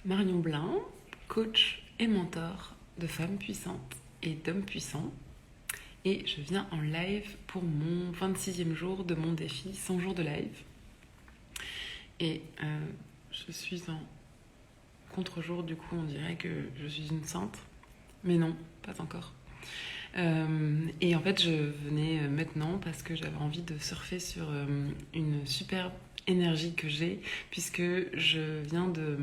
Marion Blin, coach et mentor de femmes puissantes et d'hommes puissants. Et je viens en live pour mon 26e jour de mon défi 100 jours de live. Et je suis en contre-jour, du coup on dirait que je suis une sainte. Mais non, pas encore. Et en fait je venais maintenant parce que j'avais envie de surfer sur une super énergie que j'ai, puisque je viens de...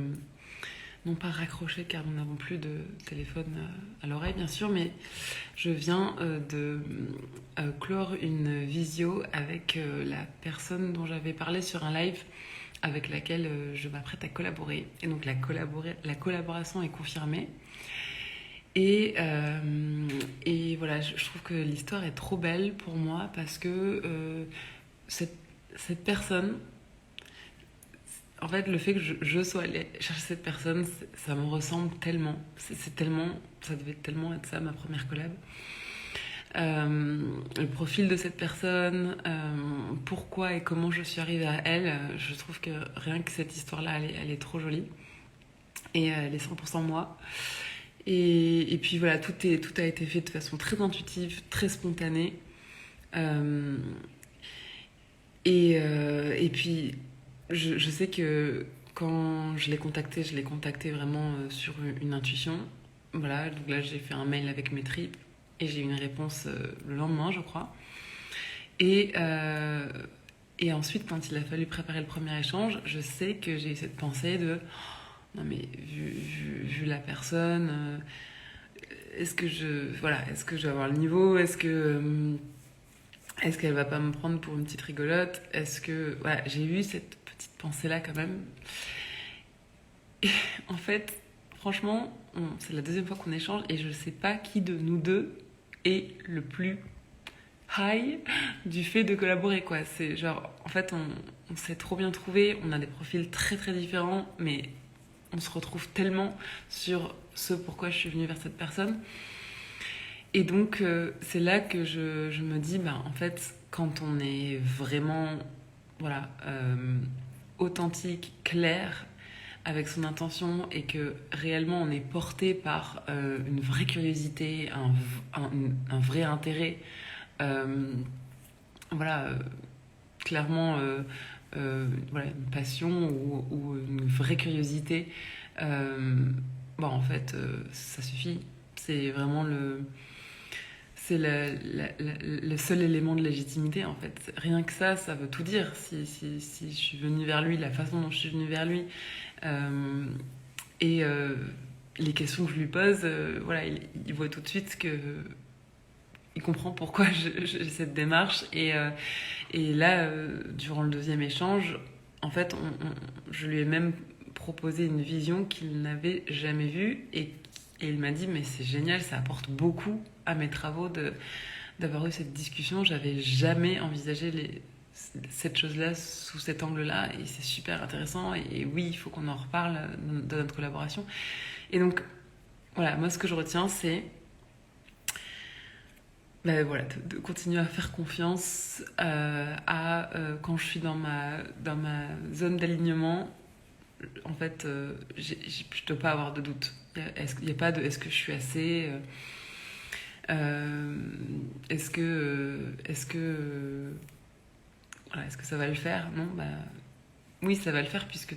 non pas raccrocher car nous n'avons plus de téléphone à l'oreille bien sûr, mais je viens de clore une visio avec la personne dont j'avais parlé sur un live avec laquelle je m'apprête à collaborer. Et donc la collaboration est confirmée. Et voilà, je trouve que l'histoire est trop belle pour moi parce que cette personne... En fait, le fait que je sois allée chercher cette personne, ça me ressemble tellement. C'est tellement, ça devait tellement être ça, ma première collab. Le profil de cette personne, pourquoi et comment je suis arrivée à elle, je trouve que rien que cette histoire-là, elle est trop jolie. Et elle est 100% moi. Et puis voilà, tout a été fait de façon très intuitive, très spontanée. Et puis... Je sais que quand je l'ai contacté vraiment sur une intuition. Voilà, donc là j'ai fait un mail avec mes tripes et j'ai eu une réponse le lendemain, je crois. Et ensuite, quand il a fallu préparer le premier échange, je sais que j'ai eu cette pensée de non mais vu la personne, est-ce que je vais avoir le niveau, est-ce qu'elle va pas me prendre pour une petite rigolote, est-ce que voilà, j'ai eu cette petite pensée là quand même. Et en fait, franchement, c'est la deuxième fois qu'on échange et je sais pas qui de nous deux est le plus high du fait de collaborer, quoi. C'est genre, en fait, on s'est trop bien trouvé, on a des profils très très différents, mais on se retrouve tellement sur ce pourquoi je suis venue vers cette personne. Et donc, c'est là que je me dis, bah, en fait, quand on est vraiment, voilà, authentique, clair, avec son intention, et que réellement on est porté par une vraie curiosité, un vrai intérêt, voilà, clairement, voilà, une passion ou une vraie curiosité, bon, en fait, ça suffit. C'est vraiment c'est le seul élément de légitimité, en fait. Rien que ça veut tout dire. Si je suis venue vers lui, la façon dont je suis venue vers lui, et les questions que je lui pose, voilà, il voit tout de suite que il comprend pourquoi j'ai cette démarche. Et là, durant le deuxième échange, en fait, je lui ai même proposé une vision qu'il n'avait jamais vue. Et il m'a dit, mais c'est génial, ça apporte beaucoup à mes travaux d'avoir eu cette discussion. J'avais jamais envisagé cette chose-là sous cet angle-là. Et c'est super intéressant. Et oui, il faut qu'on en reparle dans notre collaboration. Et donc, voilà, moi, ce que je retiens, c'est... bah voilà, de continuer à faire confiance quand je suis dans ma zone d'alignement. En fait, je ne dois pas avoir de doute. Il n'y a pas de est-ce que je suis assez, est-ce que voilà, est-ce que ça va le faire? Non, bah oui, ça va le faire puisque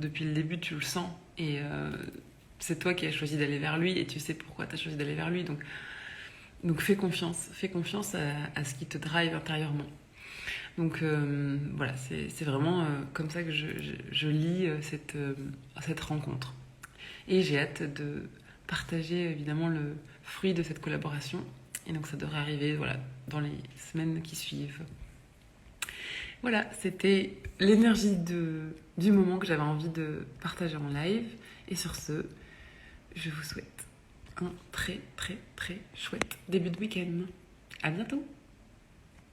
depuis le début tu le sens et c'est toi qui as choisi d'aller vers lui et tu sais pourquoi tu as choisi d'aller vers lui. Donc fais confiance à ce qui te drive intérieurement. Donc voilà, c'est vraiment comme ça que je lis cette rencontre. Et j'ai hâte de partager évidemment le fruit de cette collaboration. Et donc ça devrait arriver voilà, dans les semaines qui suivent. Voilà, c'était l'énergie du moment que j'avais envie de partager en live. Et sur ce, je vous souhaite un très très très chouette début de week-end. À bientôt!